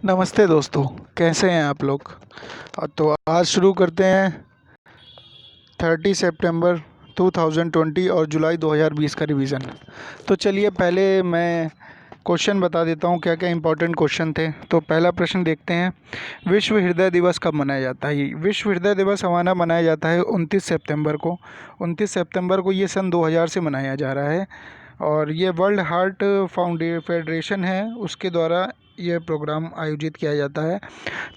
नमस्ते दोस्तों, कैसे हैं आप लोग। तो आज शुरू करते हैं 30 सितंबर 2020 और जुलाई 2020 का रिवीजन। तो चलिए पहले मैं क्वेश्चन बता देता हूँ क्या क्या इंपॉर्टेंट क्वेश्चन थे। तो पहला प्रश्न देखते हैं, विश्व हृदय दिवस कब मनाया जाता है। विश्व हृदय दिवस हमारा मनाया जाता है 29 सितंबर को। 29 सितंबर को ये सन 2000 से मनाया जा रहा है और ये वर्ल्ड हार्ट फेडरेशन है, उसके द्वारा ये प्रोग्राम आयोजित किया जाता है।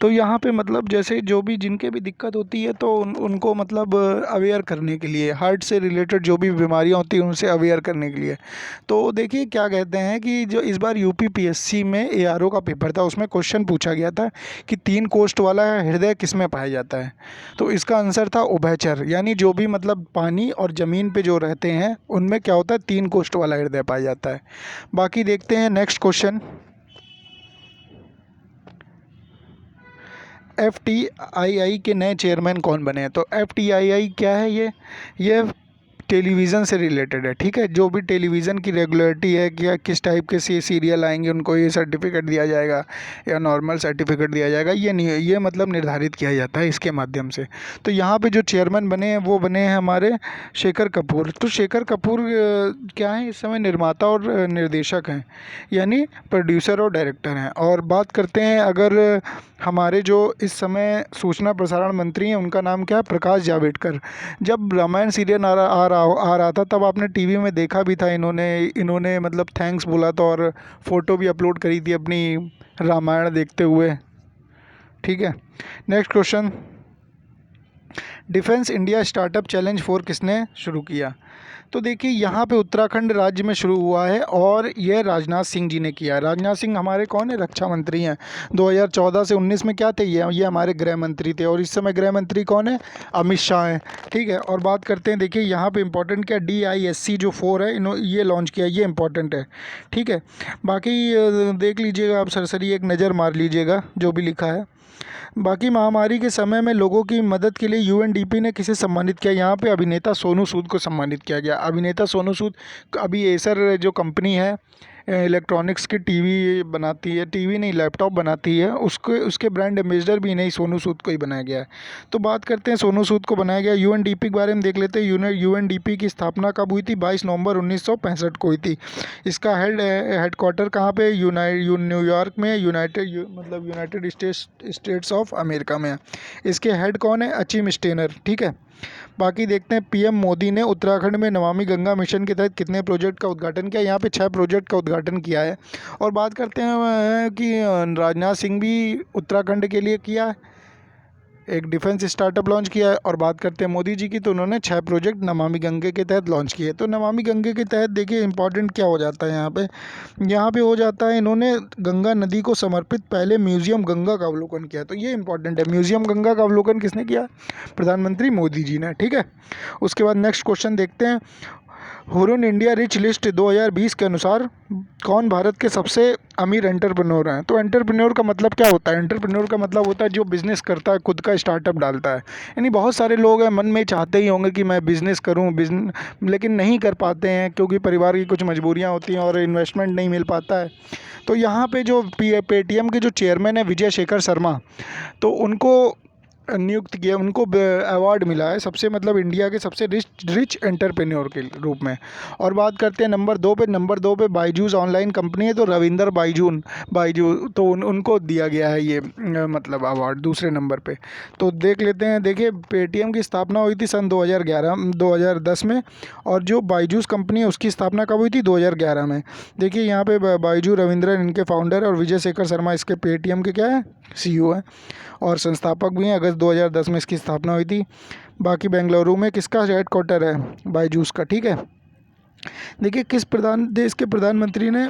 तो यहाँ पे मतलब जैसे जो भी जिनके भी दिक्कत होती है तो उनको मतलब अवेयर करने के लिए, हार्ट से रिलेटेड जो भी बीमारियाँ होती हैं उनसे अवेयर करने के लिए। तो देखिए क्या कहते हैं कि जो इस बार यूपीपीएससी में एआरओ का पेपर था, उसमें क्वेश्चन पूछा गया था कि 3 कोष्ठ वाला हृदय किस में पाया जाता है। तो इसका आंसर था उभयचर, यानी जो भी मतलब पानी और ज़मीन पे जो रहते हैं उनमें क्या होता है, 3 कोष्ठ वाला हृदय पाया जाता है। बाकी देखते हैं नेक्स्ट क्वेश्चन, FTII के नए चेयरमैन कौन बने हैं। तो FTII क्या है, ये टेलीविज़न से रिलेटेड है, ठीक है। जो भी टेलीविज़न की रेगुलेटरी है कि किस टाइप के सीरियल आएंगे उनको ये सर्टिफिकेट दिया जाएगा या नॉर्मल सर्टिफिकेट दिया जाएगा, ये नहीं, ये मतलब निर्धारित किया जाता है इसके माध्यम से। तो यहाँ पे जो चेयरमैन बने हैं वो बने हैं हमारे शेखर कपूर। तो शेखर कपूर क्या है, इस समय निर्माता और निर्देशक हैं, यानी प्रोड्यूसर और डायरेक्टर हैं। और बात करते हैं अगर हमारे जो इस समय सूचना प्रसारण मंत्री हैं उनका नाम क्या है, प्रकाश जावड़ेकर। जब रामायण सीरियल आ रहा था तब आपने टीवी में देखा भी था, इन्होंने मतलब थैंक्स बोला था और फ़ोटो भी अपलोड करी थी अपनी रामायण देखते हुए, ठीक है। Next question, defence India startup challenge 4 किसने शुरू किया। तो देखिए यहाँ पे उत्तराखंड राज्य में शुरू हुआ है और यह राजनाथ सिंह जी ने किया है। राजनाथ सिंह हमारे कौन है, रक्षा मंत्री हैं। 2014 से 19 में क्या थे, ये हमारे गृह मंत्री थे और इस समय गृह मंत्री कौन है, अमित शाह हैं, ठीक है। और बात करते हैं, देखिए यहाँ पे इंपॉर्टेंट क्या, DISC जो 4 है ये लॉन्च किया, ये इंपॉर्टेंट है, ठीक है। बाकी देख लीजिएगा आप, सरसरी एक नज़र मार लीजिएगा जो भी लिखा है। बाकी महामारी के समय में लोगों की मदद के लिए UNDP ने किसे सम्मानित किया। यहाँ पे अभिनेता सोनू सूद को सम्मानित किया गया। अभिनेता सोनू सूद अभी एसर जो कंपनी है इलेक्ट्रॉनिक्स की टीवी बनाती है, टीवी नहीं लैपटॉप बनाती है, उसके ब्रांड एम्बेसडर भी नहीं सोनू सूद को ही बनाया गया है। तो बात करते हैं सोनू सूद को बनाया गया। UNDP के बारे में देख लेते हैं। UNDP की स्थापना कब हुई थी, 22 नवंबर 1965 को हुई थी। इसका हेडक्वार्टर कहाँ पे, न्यूयॉर्क में, यूनाइटेड स्टेट्स ऑफ अमेरिका में है। इसके हेड कौन है, अचिम स्टेनर, ठीक है। बाकी देखते हैं, PM मोदी ने उत्तराखंड में नमामि गंगा मिशन के तहत कितने प्रोजेक्ट का उद्घाटन किया। यहाँ पे 6 प्रोजेक्ट का उद्घाटन किया है। और बात करते हैं कि राजनाथ सिंह भी उत्तराखंड के लिए किया है, एक डिफेंस स्टार्टअप लॉन्च किया है। और बात करते हैं मोदी जी की, तो उन्होंने 6 प्रोजेक्ट नमामि गंगे के तहत लॉन्च किए। तो नमामि गंगे के तहत देखिए इंपॉर्टेंट क्या हो जाता है यहाँ पे हो जाता है, इन्होंने गंगा नदी को समर्पित पहले म्यूजियम गंगा का अवलोकन किया। तो ये इंपॉर्टेंट है, म्यूजियम गंगा का अवलोकन किसने किया, प्रधानमंत्री मोदी जी ने, ठीक है। उसके बाद नेक्स्ट क्वेश्चन देखते हैं, हुरुन इंडिया रिच लिस्ट 2020 के अनुसार कौन भारत के सबसे अमीर एंटरप्रेन्योर हैं। तो एंटरप्रेन्योर का मतलब क्या होता है, एंटरप्रेन्योर का मतलब होता है जो बिज़नेस करता है, खुद का स्टार्टअप डालता है। यानी बहुत सारे लोग हैं मन में चाहते ही होंगे कि मैं बिज़नेस करूं, लेकिन नहीं कर पाते हैं क्योंकि परिवार की कुछ मजबूरियां होती हैं और इन्वेस्टमेंट नहीं मिल पाता है। तो यहाँ पे जो पेटीएम के जो चेयरमैन है विजय शेखर शर्मा, तो उनको नियुक्त किया, उनको अवार्ड मिला है सबसे मतलब इंडिया के सबसे रिच एंटरप्रेन्योर के रूप में। और बात करते हैं नंबर दो पे बायजूस ऑनलाइन कंपनी है, तो रविंदर बायजू तो उनको दिया गया है ये मतलब अवार्ड दूसरे नंबर पे। तो देख लेते हैं, देखिए पेटीएम की स्थापना हुई थी सन 2010 में और जो बायजूस कंपनी है उसकी स्थापना कब हुई थी, 2011 में। देखिए यहाँ पे बायजू रविंद्रन इनके फाउंडर है और विजय शेखर शर्मा इसके पेटीएम के क्या है, CEO है और संस्थापक भी हैं। अगस्त 2010 में इसकी स्थापना हुई थी। बाकी बेंगलुरु में किसका हेडक्वार्टर है, बायजूस का, ठीक है। देखिए देश के प्रधानमंत्री ने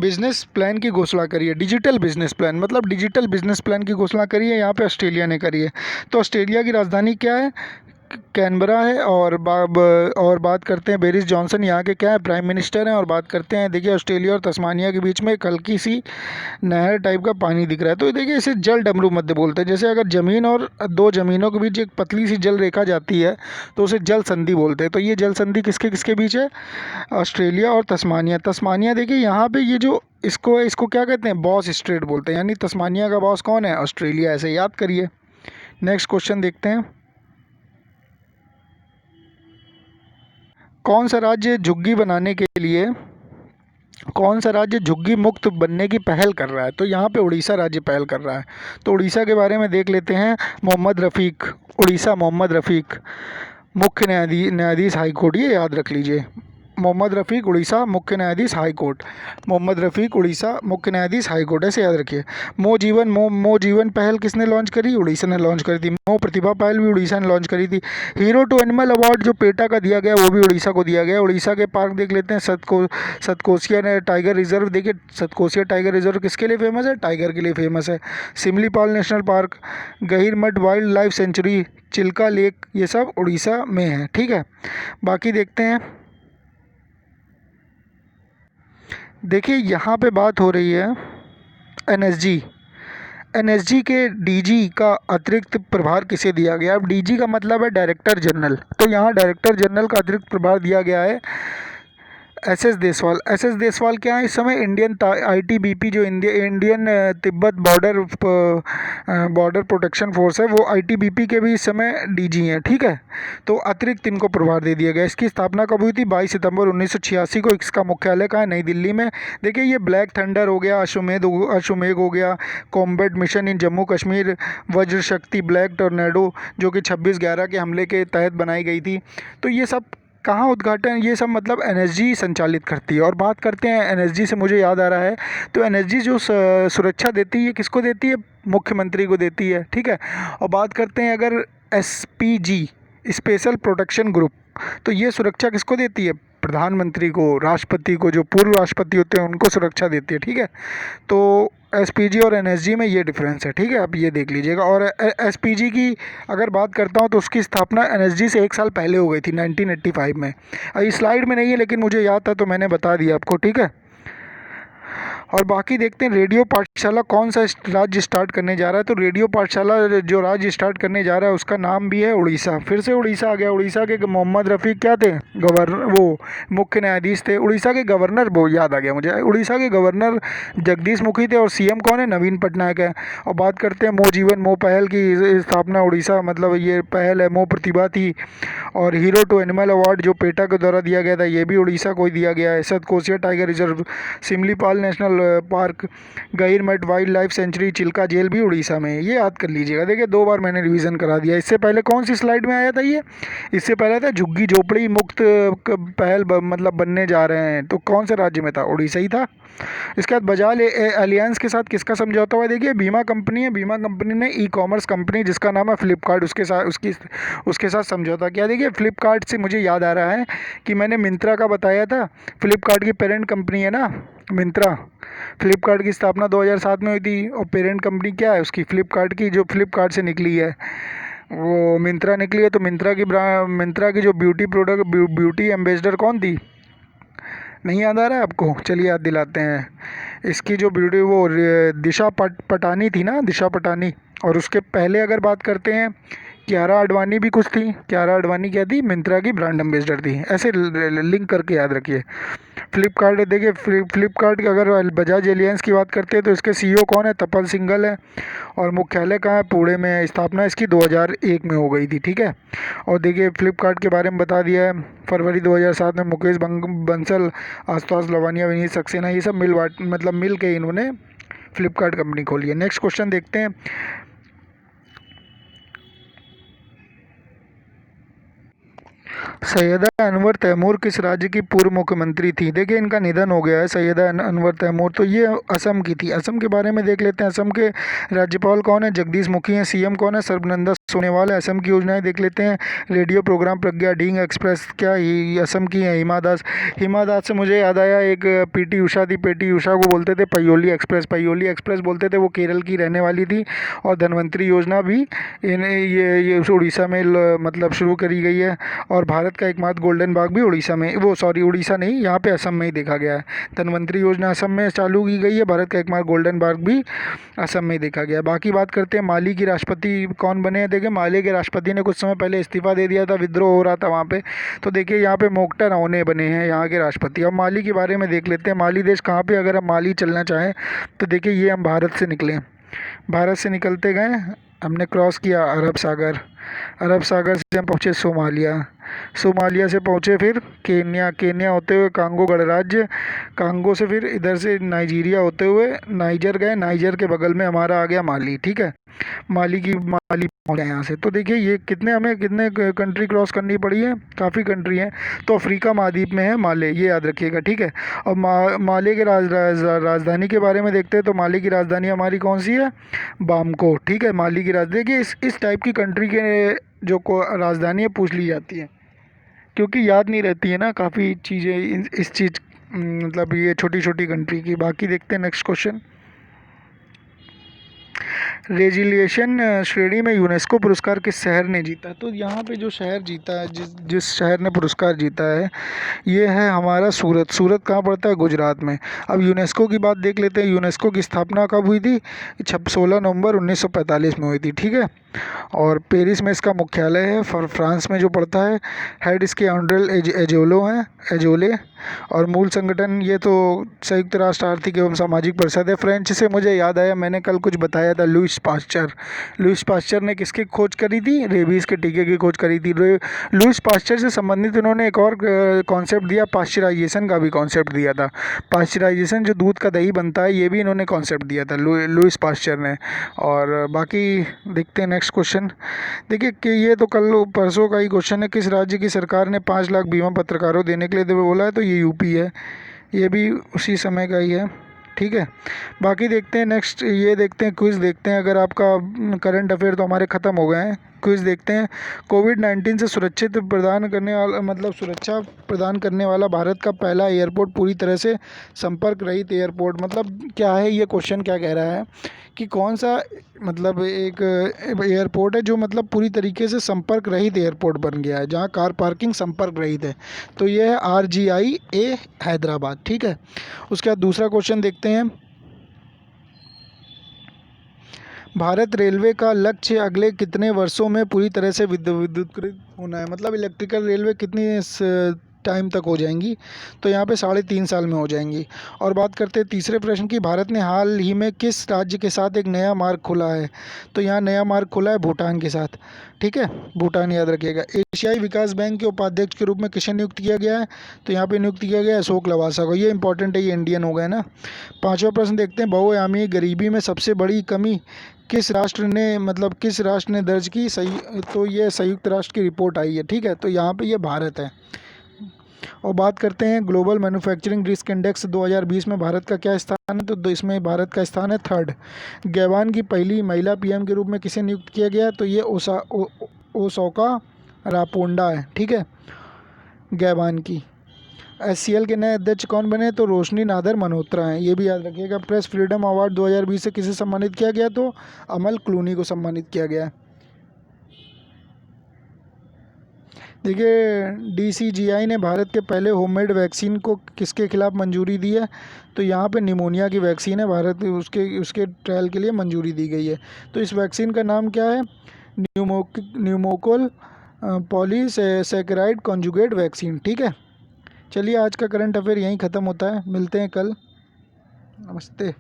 बिजनेस प्लान की घोषणा करी है, डिजिटल बिजनेस प्लान, मतलब डिजिटल बिजनेस प्लान की घोषणा करी है यहाँ पे ऑस्ट्रेलिया ने करी है। तो ऑस्ट्रेलिया की राजधानी क्या है, कैनबरा है। और बात करते हैं बोरिस जॉनसन यहाँ के क्या है, प्राइम मिनिस्टर हैं। और बात करते हैं, देखिए ऑस्ट्रेलिया और तस्मानिया के बीच में एक हल्की सी नहर टाइप का पानी दिख रहा है। तो देखिए इसे जल डमरू मध्य बोलते हैं। जैसे अगर ज़मीन और दो ज़मीनों के बीच एक पतली सी जल रेखा जाती है तो उसे जल संधि बोलते हैं। तो ये जल संधि किसके किसके बीच है, ऑस्ट्रेलिया और तस्मानिया। तस्मानिया देखिए यहाँ पे ये जो इसको इसको क्या कहते हैं, बॉस स्ट्रेट बोलते हैं, यानी तस्मानिया का बॉस कौन है, ऑस्ट्रेलिया। ऐसे याद करिए। नेक्स्ट क्वेश्चन देखते हैं, कौन सा राज्य झुग्गी बनाने के लिए, कौन सा राज्य झुग्गी मुक्त बनने की पहल कर रहा है। तो यहाँ पे उड़ीसा राज्य पहल कर रहा है। तो उड़ीसा के बारे में देख लेते हैं। मोहम्मद रफ़ीक, उड़ीसा मोहम्मद रफ़ीक मुख्य न्यायाधीश हाई कोर्ट, ये याद रख लीजिए। मोहम्मद रफ़ीक उड़ीसा मुख्य न्यायाधीश हाई कोर्ट, मोहम्मद रफ़ीक उड़ीसा मुख्य न्यायाधीश हाई कोर्ट, ऐसे याद रखिए। मो जीवन पहल किसने लॉन्च करी, उड़ीसा ने लॉन्च करी थी। मो प्रतिभा पहल भी उड़ीसा ने लॉन्च करी थी। हीरो टू एनिमल अवार्ड जो पेटा का दिया गया वो भी उड़ीसा को दिया गया। उड़ीसा के पार्क देख लेते हैं, सतकोसिया ने टाइगर रिजर्व, देखिए सतकोसिया टाइगर रिजर्व किसके लिए फेमस है, टाइगर के लिए फेमस है। Simlipal national park, Gahirmatha wild life sanctuary, Chilika lake, ये सब उड़ीसा में है। ठीक है, बाकी देखते हैं। देखिए यहाँ पे बात हो रही है एनएसजी, एनएसजी के डीजी का अतिरिक्त प्रभार किसे दिया गया। अब डीजी का मतलब है डायरेक्टर जनरल, तो यहाँ डायरेक्टर जनरल का अतिरिक्त प्रभार दिया गया है एसएस देसवाल। एसएस देसवाल क्या है इस समय, इंडियन आईटीबीपी जो Indian Tibet border protection force है, वो आईटीबीपी के भी इस समय डीजी हैं। ठीक है, तो अतिरिक्त इनको प्रभार दे दिया गया। इसकी स्थापना कब हुई थी, 22 सितंबर 1986 को। इसका मुख्यालय कहाँ है, नई दिल्ली में। देखिए ये ब्लैक थंडर हो गया, अश्वमेघ हो गया, combat mission in Jammu Kashmir, वज्र शक्ति, ब्लैक टोर्नेडो जो कि 26/11 के हमले के तहत बनाई गई थी। तो ये सब कहाँ उद्घाटन, ये सब मतलब एनएसजी संचालित करती है। और बात करते हैं एनएसजी से, मुझे याद आ रहा है, तो एनएसजी जो सुरक्षा देती है किसको देती है, मुख्यमंत्री को देती है। ठीक है, और बात करते हैं अगर एसपीजी, स्पेशल प्रोटेक्शन ग्रुप, तो ये सुरक्षा किसको देती है, प्रधानमंत्री को, राष्ट्रपति को, जो पूर्व राष्ट्रपति होते हैं उनको सुरक्षा देती है। ठीक है, तो एसपीजी और एनएसजी में ये डिफरेंस है। ठीक है, आप ये देख लीजिएगा। और एसपीजी की अगर बात करता हूँ तो उसकी स्थापना एनएसजी से 1 साल पहले हो गई थी, 1985 में। इस स्लाइड में नहीं है लेकिन मुझे याद था तो मैंने बता दिया आपको। ठीक है, और बाकी देखते हैं रेडियो पाठशाला कौन सा राज्य स्टार्ट करने जा रहा है। तो रेडियो पाठशाला जो राज्य स्टार्ट करने जा रहा है उसका नाम भी है उड़ीसा। फिर से उड़ीसा आ गया। उड़ीसा के मोहम्मद रफ़ीक क्या थे, गवर्नर, वो मुख्य न्यायाधीश थे। उड़ीसा के गवर्नर, वो याद आ गया मुझे, उड़ीसा के गवर्नर जगदीश मुखी थे। और सीएम कौन है, नवीन पटनायक है। और बात करते हैं मो जीवन मो पहल की स्थापना उड़ीसा, मतलब ये पहल है। मो प्रतिभा थी। और हीरो टू एनिमल अवार्ड जो पेटा के द्वारा दिया गया था ये भी उड़ीसा को ही दिया गया है। Satkosia tiger reserve, Simlipal national park, Gahirmatha wild life sanctuary, Chilika जेल भी उड़ीसा में है। ये याद कर लीजिएगा। देखिए 2 बार मैंने रिवीजन करा दिया। इससे पहले कौन सी स्लाइड में आया था ये, इससे पहले था झुग्गी झोपड़ी मुक्त पहल मतलब बनने जा रहे हैं, तो कौन से राज्य में था, उड़ीसा ही था। इसके बाद बजाज एलियंस के साथ किसका समझौता हुआ, देखिए बीमा कंपनी है। बीमा कंपनी ने ई कॉमर्स कंपनी जिसका नाम है फ्लिपकार्ट, उसके साथ समझौता किया। देखिए फ्लिपकार्ट से मुझे याद आ रहा है कि मैंने मिंत्रा का बताया था, फ्लिपकार्ट की पेरेंट कंपनी है ना मिंत्रा। फ्लिपकार्ट की स्थापना 2007 में हुई थी और पेरेंट कंपनी क्या है उसकी, फ्लिपकार्ट की, जो फ्लिपकार्ट से निकली है वो मिंत्रा निकली है। तो मिंत्रा की जो ब्यूटी एम्बेसडर कौन थी, नहीं याद आ रहा है आपको, चलिए याद दिलाते हैं। इसकी जो ब्यूटी वो दिशा पटानी थी ना, दिशा पटानी। और उसके पहले अगर बात करते हैं, कियारा आडवाणी भी कुछ थी। कियारा आडवाणी क्या थी, मिंत्रा की ब्रांड एम्बेसडर थी। ऐसे लिंक करके याद रखिए। फ्लिपकार्ट, देखिए फ्लिपकार्ट की अगर बजाज एलियंस की बात करते हैं तो इसके सीईओ कौन है, तपल सिंघल है। और मुख्यालय कहाँ है, पुणे में है। स्थापना इसकी 2001 में हो गई थी। ठीक है, और देखिए फ्लिपकार्ट के बारे में बता दिया है। फरवरी 2007 में मुकेश बंसल, आशुतोष लवानिया, विनीत सक्सेना, ये सब मिल के इन्होंने फ्लिपकार्ट कंपनी खोली है। नेक्स्ट क्वेश्चन देखते हैं। सैयदा अनवर तैमूर किस राज्य की पूर्व मुख्यमंत्री थी। देखिए इनका निधन हो गया है, सैयदा अनवर तैमूर। तो ये असम की थी। असम के बारे में देख लेते हैं। असम के राज्यपाल कौन है, जगदीश मुखी हैं। सीएम कौन है, सर्बानंद होने वाला है। असम की योजनाएं देख लेते हैं। रेडियो प्रोग्राम प्रज्ञा, ढींग एक्सप्रेस क्या ये असम की है। हिमा दास से मुझे याद आया, एक पीटी उषा थी, पीटी उषा को बोलते थे पयोली एक्सप्रेस, पयोली एक्सप्रेस बोलते थे, वो केरल की रहने वाली थी। और धन्वंतरी योजना भी ये उड़ीसा में मतलब शुरू करी गई है। और भारत का एकमात्र गोल्डन बाग भी उड़ीसा में, वो सॉरी उड़ीसा नहीं, यहाँ पे असम में ही देखा गया है। धन्वंतरी योजना असम में चालू की गई है, भारत का एकमात्र गोल्डन बाग भी असम में देखा गया। बाकी बात करते हैं माली की राष्ट्रपति कौन बने हैं। देखिए माली के राष्ट्रपति ने कुछ समय पहले इस्तीफा दे दिया था, विद्रोह हो रहा था वहाँ पे। तो देखिए यहाँ पे मोक्टर ओने बने हैं यहाँ के राष्ट्रपति। अब माली के बारे में देख लेते हैं, माली देश कहाँ पे, अगर हम माली चलना चाहें तो देखिए ये हम भारत से निकले, भारत से निकलते गए, हमने क्रॉस किया अरब सागर, अरब सागर से हम पहुँचे सोमालिया, सोमालिया से पहुँचे फिर केन्या, केन्या होते हुए कांगो गणराज्य, कांगो से फिर इधर से नाइजीरिया होते हुए नाइजर गए, नाइजर के बगल में हमारा आ गया माली। ठीक है, माली पहुँचे यहाँ से। तो देखिए ये कितने कंट्री क्रॉस करनी पड़ी है, काफ़ी कंट्री हैं। तो अफ्रीका महाद्वीप में है माले, ये याद रखिएगा। ठीक है, और माले के राजधानी के बारे में देखते हैं। तो माले की राजधानी हमारी कौन सी है, बामको। ठीक है, माली की राजधानी। देखिए इस टाइप की कंट्री के जो को राजधानी है पूछ ली जाती है, क्योंकि याद नहीं रहती है ना काफ़ी चीज़ें इस चीज़ मतलब ये छोटी छोटी कंट्री की। बाकी देखते हैं नेक्स्ट क्वेश्चन। रेजिलिएशन श्रेणी में यूनेस्को पुरस्कार किस शहर ने जीता। तो यहाँ पे जो शहर जीता है, जिस शहर ने पुरस्कार जीता है, ये है हमारा सूरत। सूरत कहाँ पड़ता है, गुजरात में। अब यूनेस्को की बात देख लेते हैं। यूनेस्को की स्थापना कब हुई थी, 16 नवंबर 1945 में हुई थी। ठीक है, और पेरिस में इसका मुख्यालय है, फ्रांस में जो पड़ता है। हेड इसके आंड्रेल एजोलो हैं, एजोले। और मूल संगठन ये तो संयुक्त राष्ट्र आर्थिक एवं सामाजिक परिषद है। फ्रेंच से मुझे याद आया, मैंने कल कुछ बताया था, लुईस पास्चर। लुईस पास्चर ने किसकी खोज करी थी, रेबीज़ के टीके की खोज करी थी। लुईस पास्चर से संबंधित उन्होंने एक और कॉन्सेप्ट दिया, पाश्चराइजेशन का भी कॉन्सेप्ट दिया था। पाश्चराइजेशन जो दूध का दही बनता है, ये भी इन्होंने कॉन्सेप्ट दिया था लुईस पास्चर ने। और बाकी देखते हैं नेक्स्ट क्वेश्चन। देखिए कि ये तो कल परसों का ही क्वेश्चन है, किस राज्य की सरकार ने 5 लाख बीमा पत्रकारों देने के लिए बोला है। तो ये यूपी है, ये भी उसी समय का ही है। ठीक है, बाकी देखते हैं नेक्स्ट, ये देखते हैं क्विज़ देखते हैं। अगर आपका करंट अफेयर तो हमारे ख़त्म हो गए हैं, क्विज़ देखते हैं। कोविड-19 से सुरक्षा प्रदान करने वाला भारत का पहला एयरपोर्ट पूरी तरह से संपर्क रहित एयरपोर्ट, मतलब क्या है ये क्वेश्चन, क्या कह रहा है कि कौन सा मतलब एक एयरपोर्ट है जो मतलब पूरी तरीके से संपर्क रहित एयरपोर्ट बन गया है, जहाँ कार पार्किंग संपर्क रहित है। तो ये है RGIA हैदराबाद। ठीक है, उसके बाद दूसरा क्वेश्चन देखते हैं। भारत रेलवे का लक्ष्य अगले कितने वर्षों में पूरी तरह से विद्युतीकृत होना है, मतलब इलेक्ट्रिकल रेलवे कितनी टाइम तक हो जाएंगी। तो यहाँ पे 3.5 साल में हो जाएंगी। और बात करते हैं तीसरे प्रश्न की, भारत ने हाल ही में किस राज्य के साथ एक नया मार्ग खोला है। तो यहाँ नया मार्ग खोला है भूटान के साथ। ठीक है, भूटान याद रखिएगा। एशियाई विकास बैंक के उपाध्यक्ष के रूप में किसे नियुक्त किया गया है। तो यहाँ पे नियुक्त किया गया है अशोक लवासा को। ये इंपॉर्टेंट है, ये इंडियन हो गए ना। पांचवा प्रश्न देखते हैं, बहुआयामी गरीबी में सबसे बड़ी कमी किस राष्ट्र ने दर्ज की। सही, तो ये संयुक्त राष्ट्र की रिपोर्ट आई है। ठीक है, तो यहाँ पे ये भारत है। और बात करते हैं ग्लोबल मैन्युफैक्चरिंग रिस्क इंडेक्स 2020 में भारत का क्या स्थान है। तो इसमें भारत का स्थान है 3rd। गैबान की पहली महिला PM के रूप में किसे नियुक्त किया गया। तो ये ओसाका रापोंडा है। ठीक है, गैबान की। SCL के नए अध्यक्ष कौन बने। तो रोशनी नादर मल्होत्रा हैं, ये भी याद रखिएगा। प्रेस फ्रीडम अवार्ड 2020 से किसे सम्मानित किया गया। तो अमल क्लूनी को सम्मानित किया गया। देखिए DCGI ने भारत के पहले होममेड वैक्सीन को किसके खिलाफ मंजूरी दी है। तो यहाँ पे निमोनिया की वैक्सीन है, भारत उसके ट्रायल के लिए मंजूरी दी गई है। तो इस वैक्सीन का नाम क्या है, न्यूमोकोल पॉलीसैकेराइड कॉन्जुगेट वैक्सीन। ठीक है, चलिए आज का करंट अफेयर यहीं ख़त्म होता है, मिलते हैं कल। नमस्ते।